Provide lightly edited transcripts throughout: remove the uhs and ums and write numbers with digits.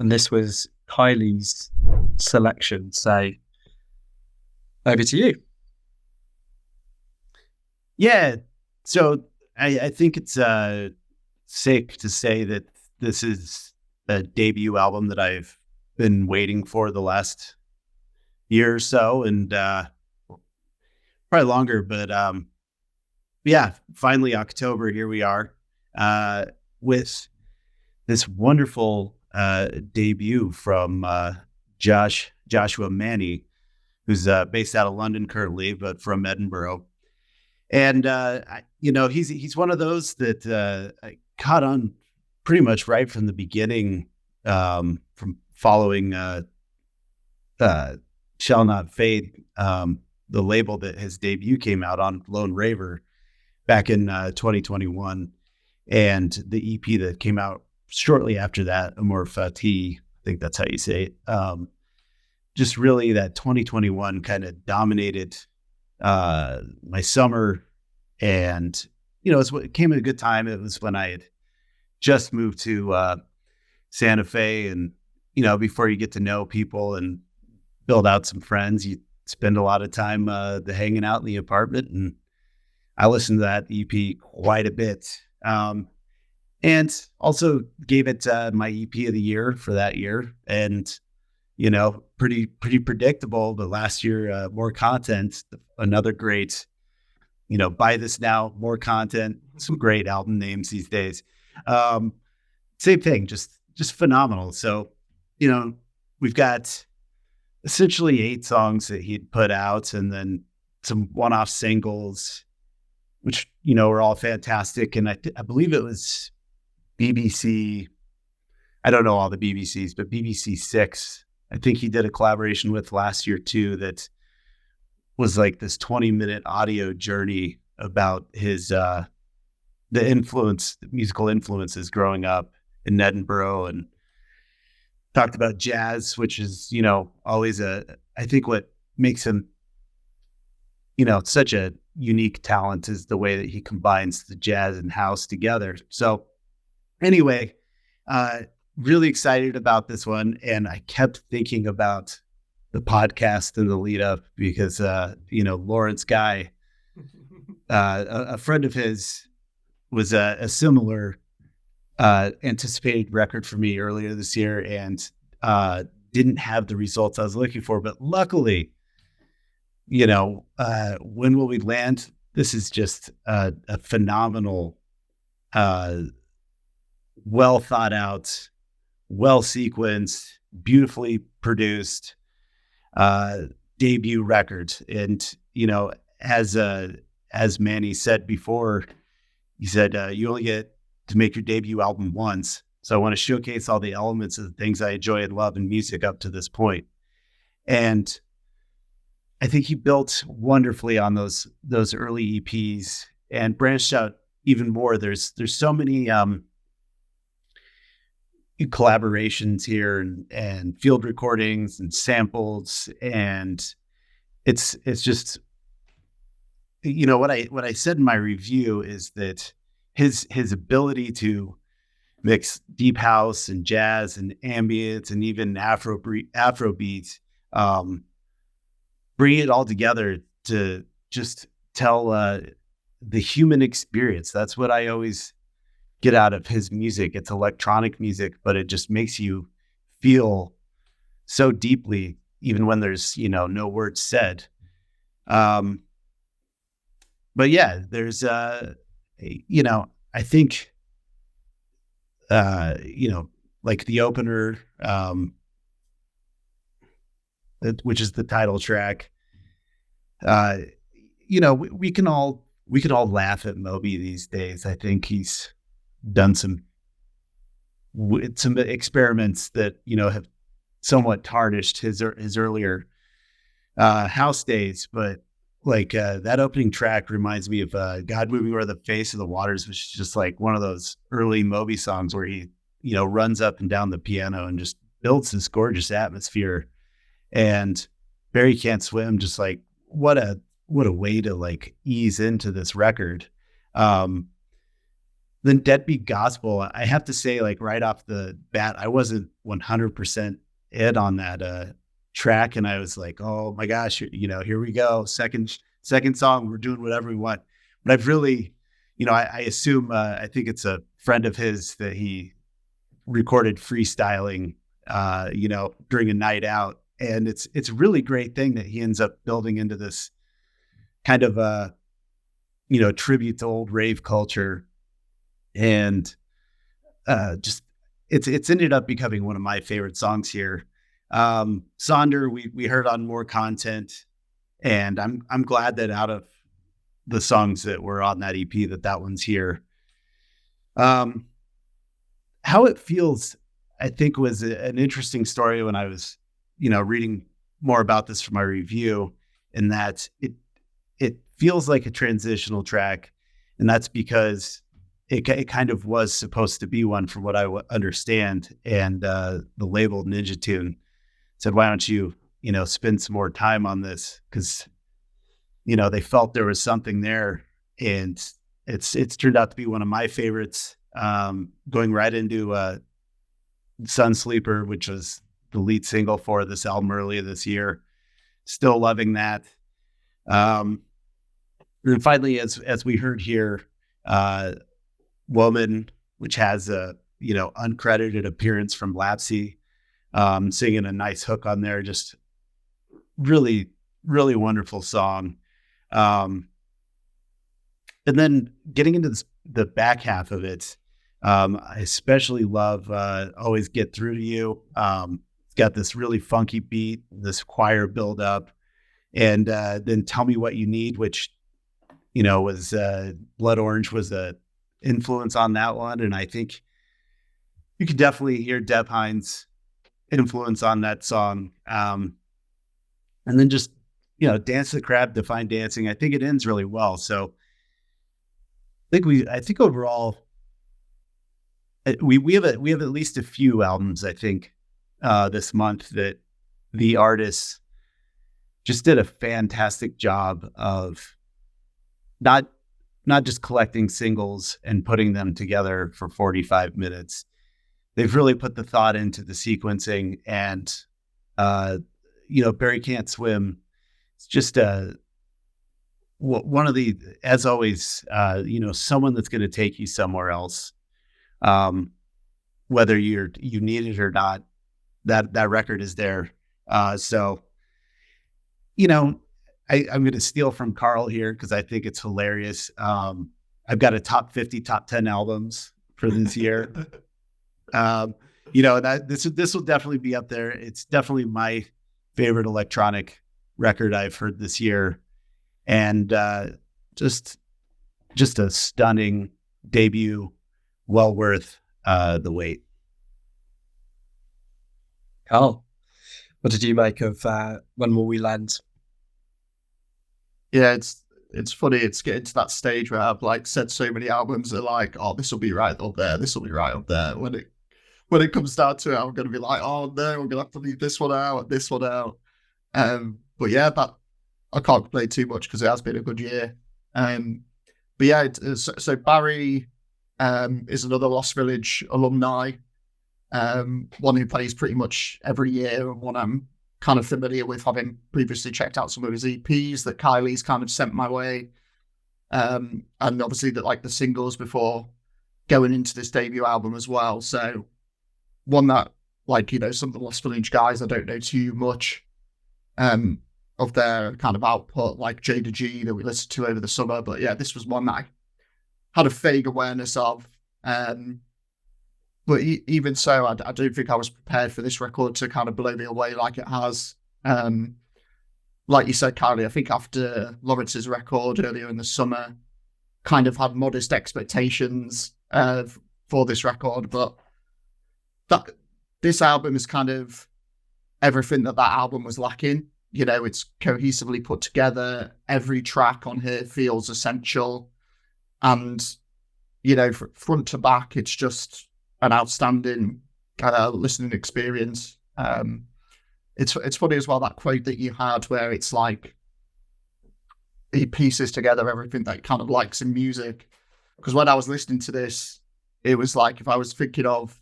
and this was Kylie's selection. So over to you. Yeah. So I think it's safe to say that this is a debut album that I've been waiting for the last year or so, and probably longer. But yeah, finally October, here we are with this wonderful debut from Joshua Manny, who's based out of London currently, but from Edinburgh. And he's one of those that I caught on pretty much right from the beginning, from following Shall Not Fade, the label that his debut came out on, Lone Raver, back in 2021, and the EP that came out shortly after that, Amor Fati, I think that's how you say it. Just really that 2021 kind of dominated my summer, and it came at a good time. It was when I had just moved to Santa Fe, and before you get to know people and build out some friends, you spend a lot of time hanging out in the apartment, and I listened to that EP quite a bit, and also gave it my EP of the year for that year. And pretty predictable. But last year, More Content, another great, Buy This Now, More Content, some great album names these days. Same thing, just phenomenal. So, we've got essentially 8 songs that he'd put out, and then some one-off singles, which, were all fantastic. And I believe it was BBC, I don't know all the BBCs, but BBC 6, I think he did a collaboration with last year too, that was like this 20-minute audio journey about his, the musical influences growing up in Edinburgh, and talked about jazz, which is, always I think what makes him, such a unique talent is the way that he combines the jazz and house together. So anyway, really excited about this one. And I kept thinking about the podcast and the lead up because, Lawrence Guy, a friend of his, was a similar anticipated record for me earlier this year, and didn't have the results I was looking for. But luckily, When Will We Land? This is just a phenomenal, well thought out, well sequenced, beautifully produced debut record. And as Manny said before, he said you only get to make your debut album once, so I want to showcase all the elements of the things I enjoy and love in music up to this point. And I think he built wonderfully on those early EPs and branched out even more. There's so many collaborations here and field recordings and samples, and it's just, what I said in my review is that his ability to mix deep house and jazz and ambient and even Afrobeat, bring it all together to just tell the human experience. That's what I always get out of his music. It's electronic music, but it just makes you feel so deeply, even when there's, no words said. But yeah, there's, I think, like the opener, which is the title track. We can all laugh at Moby these days. I think he's done some experiments that have somewhat tarnished his earlier house days, but like that opening track reminds me of God Moving Over the Face of the Waters, which is just like one of those early Moby songs where he runs up and down the piano and just builds this gorgeous atmosphere. And Barry Can't Swim, just like what a way to like ease into this record. then Deadbeat Gospel, I have to say, like right off the bat, I wasn't 100% in on that track, and I was like, oh my gosh, here we go, second song, we're doing whatever we want. But I've really, I assume, I think it's a friend of his that he recorded freestyling, during a night out, and it's a really great thing that he ends up building into this kind of tribute to old rave culture. And just it's ended up becoming one of my favorite songs here. Sonder, we heard on More Content, and I'm glad that out of the songs that were on that EP, that one's here. How It Feels, I think, was an interesting story when I was reading more about this for my review, in that it feels like a transitional track, and that's because it kind of was supposed to be one, from what I understand. And the label Ninja Tune said, why don't you, spend some more time on this? Because, they felt there was something there. And it's turned out to be one of my favorites, going right into Sun Sleeper, which was the lead single for this album earlier this year. Still loving that. And finally, as we heard here, Woman, which has a uncredited appearance from Lapsy, singing a nice hook on there. Just really, really wonderful song. And then getting into the back half of it, I especially love Always Get Through to You. It's got this really funky beat, this choir build up, and then Tell Me What You Need, which was Blood Orange was a influence on that one. And I think you could definitely hear Deb Hines' influence on that song. And then just, Dance the Crab, Define Dancing. I think it ends really well. So I think overall we have at least a few albums, I think, this month that the artists just did a fantastic job of not just collecting singles and putting them together for 45 minutes. They've really put the thought into the sequencing, and, Barry Can't Swim. It's just one of the, as always, someone that's going to take you somewhere else, whether you need it or not. That record is there. So, I'm going to steal from Karl here because I think it's hilarious. I've got a top 50, top 10 albums for this year. This will definitely be up there. It's definitely my favorite electronic record I've heard this year, and just a stunning debut, well worth the wait. Karl, what did you make of When Will We Land? Yeah, it's funny. It's getting to that stage where I've said so many albums are like, oh, this will be right up there. This will be right up there. When it comes down to it, I'm going to be like, oh no, we're going to have to leave this one out, this one out. But yeah, I can't complain too much because it has been a good year. But yeah, so Barry is another Lost Village alumni, one who plays pretty much every year, and one I'm kind of familiar with, having previously checked out some of his EPs that Kiley's kind of sent my way, and obviously the singles before going into this debut album as well. So one that, some of the Lost Village guys, I don't know too much of their kind of output, like Jada G that we listened to over the summer. But yeah, this was one that I had a vague awareness of. But even so, I don't think I was prepared for this record to kind of blow me away like it has. Like you said, Kiley, I think after Lawrence's record earlier in the summer, kind of had modest expectations for this record. But this album is kind of everything that album was lacking. It's cohesively put together. Every track on here feels essential. And, front to back, it's just an outstanding kind of listening experience. It's funny as well, that quote that you had where it's like he pieces together everything that he kind of likes in music. Because when I was listening to this, it was like if I was thinking of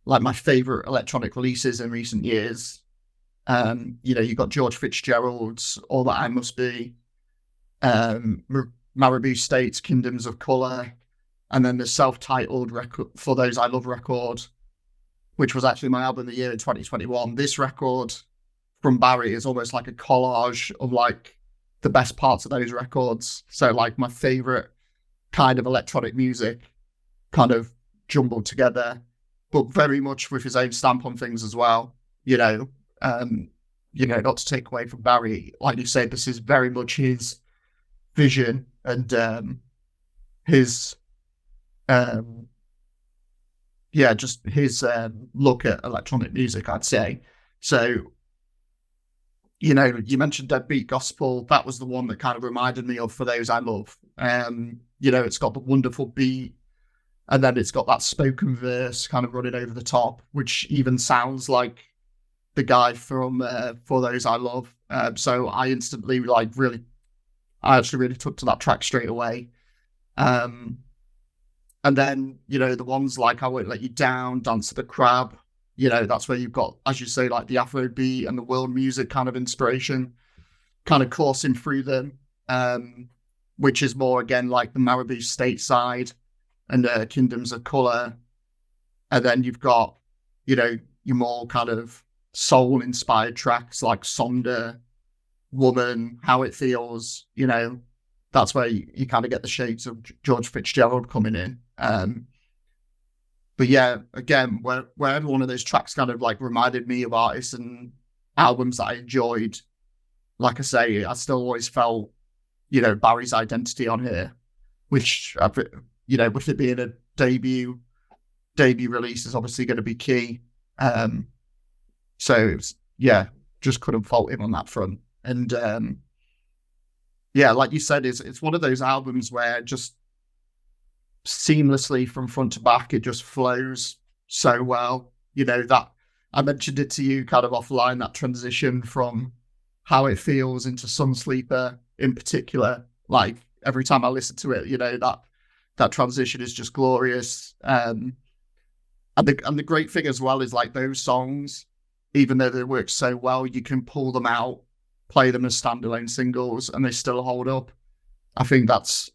like my favorite electronic releases in recent years, you got George Fitzgerald's All That I Must Be, Marabou State's Kingdoms of Colour, and then the self-titled record For Those I Love record, which was actually my album of the year in 2021. This record from Barry is almost like a collage of like the best parts of those records. So like my favorite kind of electronic music kind of jumbled together, but very much with his own stamp on things as well. Not to take away from Barry, like you said, this is very much his vision and his just his look at electronic music, I'd say. So, you mentioned Deadbeat Gospel. That was the one that kind of reminded me of For Those I Love. It's got the wonderful beat, and then it's got that spoken verse kind of running over the top, which even sounds like the guy from For Those I Love. So I instantly I actually really took to that track straight away. And then, the ones like I Won't Let You Down, Dance of the Crab, that's where you've got, as you say, like the Afro beat and the world music kind of inspiration kind of coursing through them, which is more, again, like the Marabou State side and Kingdoms of Colour. And then you've got, your more kind of soul-inspired tracks like Sonder, Woman, How It Feels, that's where you kind of get the shades of George Fitzgerald coming in. But yeah, again, where every one of those tracks kind of like reminded me of artists and albums that I enjoyed. Like I say, I still always felt, Barry's identity on here, which, with it being a debut release is obviously going to be key. So it was, just couldn't fault him on that front. And like you said, it's one of those albums where just seamlessly from front to back, it just flows so well. That I mentioned it to you kind of offline, that transition from How It Feels into Sun Sleeper in particular. Like every time I listen to it, that transition is just glorious. And the great thing as well is like those songs, even though they work so well, you can pull them out, play them as standalone singles, and they still hold up. I think that's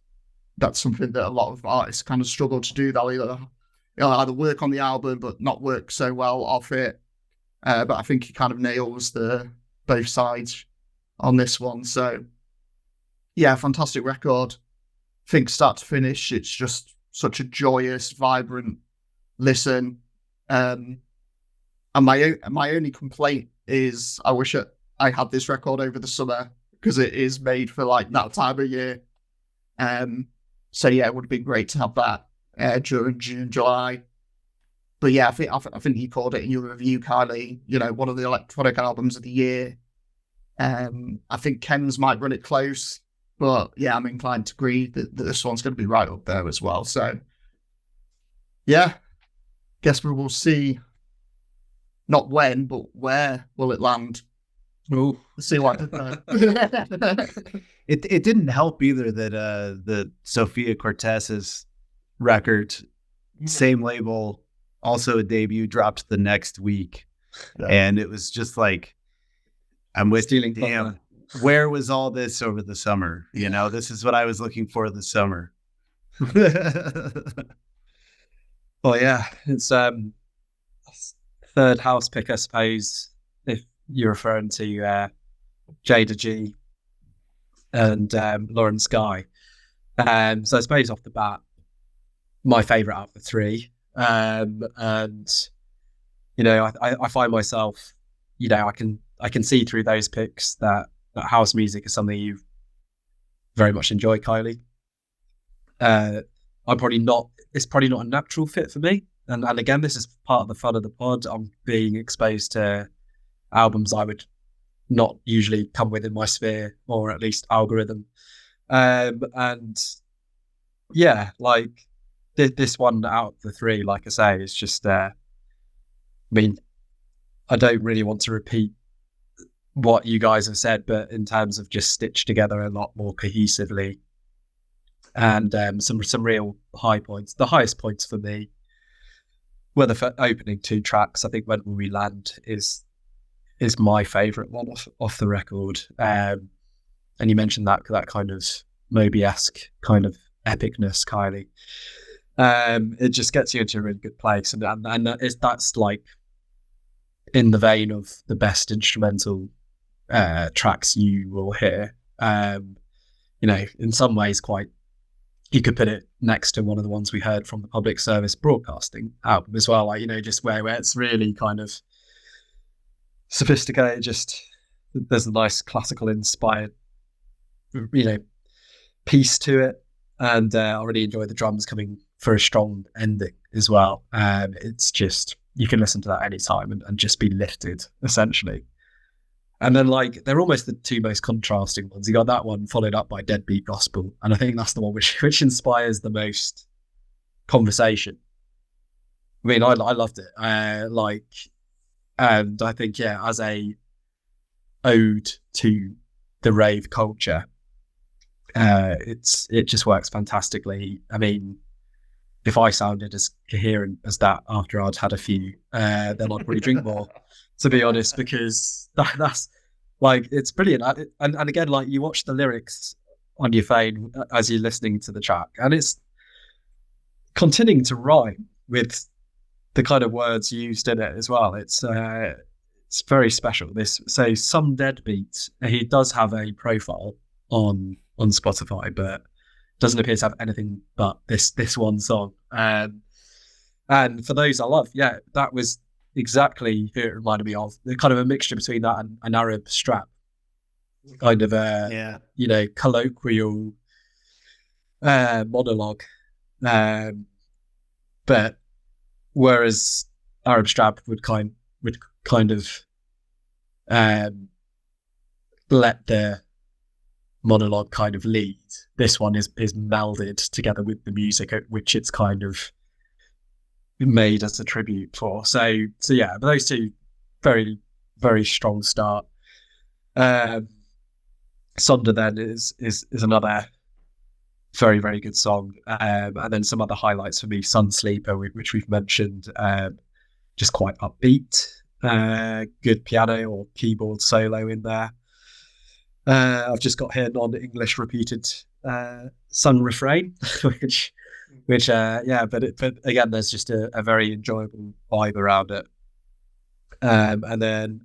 something that a lot of artists kind of struggle to do. They'll either work on the album but not work so well off it. But I think he kind of nails both sides on this one. So yeah, fantastic record. I think start to finish, it's just such a joyous, vibrant listen. And my only complaint is I wish I had this record over the summer, because it is made for like that time of year. So yeah, it would have been great to have that during June, July. But yeah, I think you called it in your review, Kylie, one of the electronic albums of the year. I think Ken's might run it close, but yeah, I'm inclined to agree that this one's going to be right up there as well. So yeah, guess we will see. Not when, but where will it land? Ooh. See what. It didn't help either that the Sofia Cortez's record, same label, also a debut, dropped the next week. Yeah. And it was just like, I'm with Stealing damn, where was all this over the summer? This is what I was looking for this summer. Well, yeah, it's third house pick, I suppose, if you're referring to Jada G and Lauren Sky. So I suppose off the bat, my favourite out of the three. And I find myself, I can see through those picks that house music is something you very much enjoy, Kylie. It's probably not a natural fit for me. And again, this is part of the fun of the pod. I'm being exposed to albums I would not usually come within my sphere, or at least algorithm. And yeah, like this one out of the three, like I say, is just, I don't really want to repeat what you guys have said, but in terms of just stitched together a lot more cohesively, and some real high points. The highest points for me were the opening 2 tracks. I think When Will We Land is my favourite one off the record. And you mentioned that kind of Moby-esque kind of epicness, Kiley. It just gets you into a really good place, and that's like in the vein of the best instrumental tracks you will hear. In some ways, you could put it next to one of the ones we heard from the Public Service Broadcasting album as well. Like, just where it's really kind of sophisticated. Just there's a nice classical inspired, piece to it, and I really enjoy the drums coming for a strong ending as well. It's just, you can listen to that anytime and just be lifted, essentially. And then, like, they're almost the 2 most contrasting ones. You got that one followed up by Deadbeat Gospel, and I think that's the one which inspires the most conversation. I mean, I loved it. And I think, as a ode to the rave culture, it just works fantastically. I mean, if I sounded as coherent as that after I'd had a few, then I'd probably drink more, to be honest, because that's like, it's brilliant. And again, like, you watch the lyrics on your phone as you're listening to the track, and it's continuing to rhyme with the kind of words used in it as well. It's very special. So Some Deadbeat, he does have a profile on Spotify, but doesn't appear to have anything but this one song. And for those I love, that was exactly who it reminded me of. The kind of a mixture between that and an Arab strap, kind of colloquial monologue. But whereas Arab strap would kind of let the monologue kind of lead, this one is melded together with the music, which it's kind of made as a tribute for. So yeah, but those 2, very, very strong start. Sonder then is another very, very good song. And then some other highlights for me: Sun Sleeper, which we've mentioned, just quite upbeat, good piano or keyboard solo in there. I've just got here non-English repeated sung refrain, which but again, there's just a very enjoyable vibe around it. And then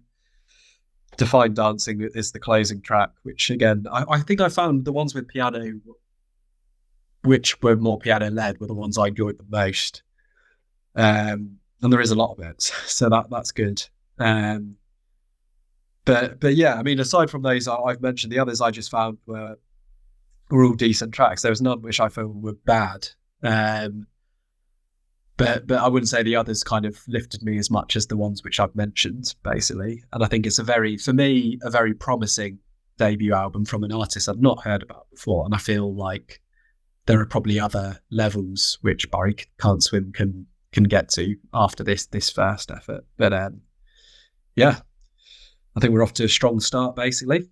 Define Dancing is the closing track, which again, I think I found the ones with piano, which were more piano led, were the ones I enjoyed the most. And there is a lot of it, so that's good. But yeah, I mean, aside from those I've mentioned, the others I just found were all decent tracks. There was none which I felt were bad. But I wouldn't say the others kind of lifted me as much as the ones which I've mentioned, basically. And I think it's a very promising debut album from an artist I've not heard about before. And I feel like there are probably other levels which Barry Can't Swim can get to after this first effort. But yeah, I think we're off to a strong start, basically.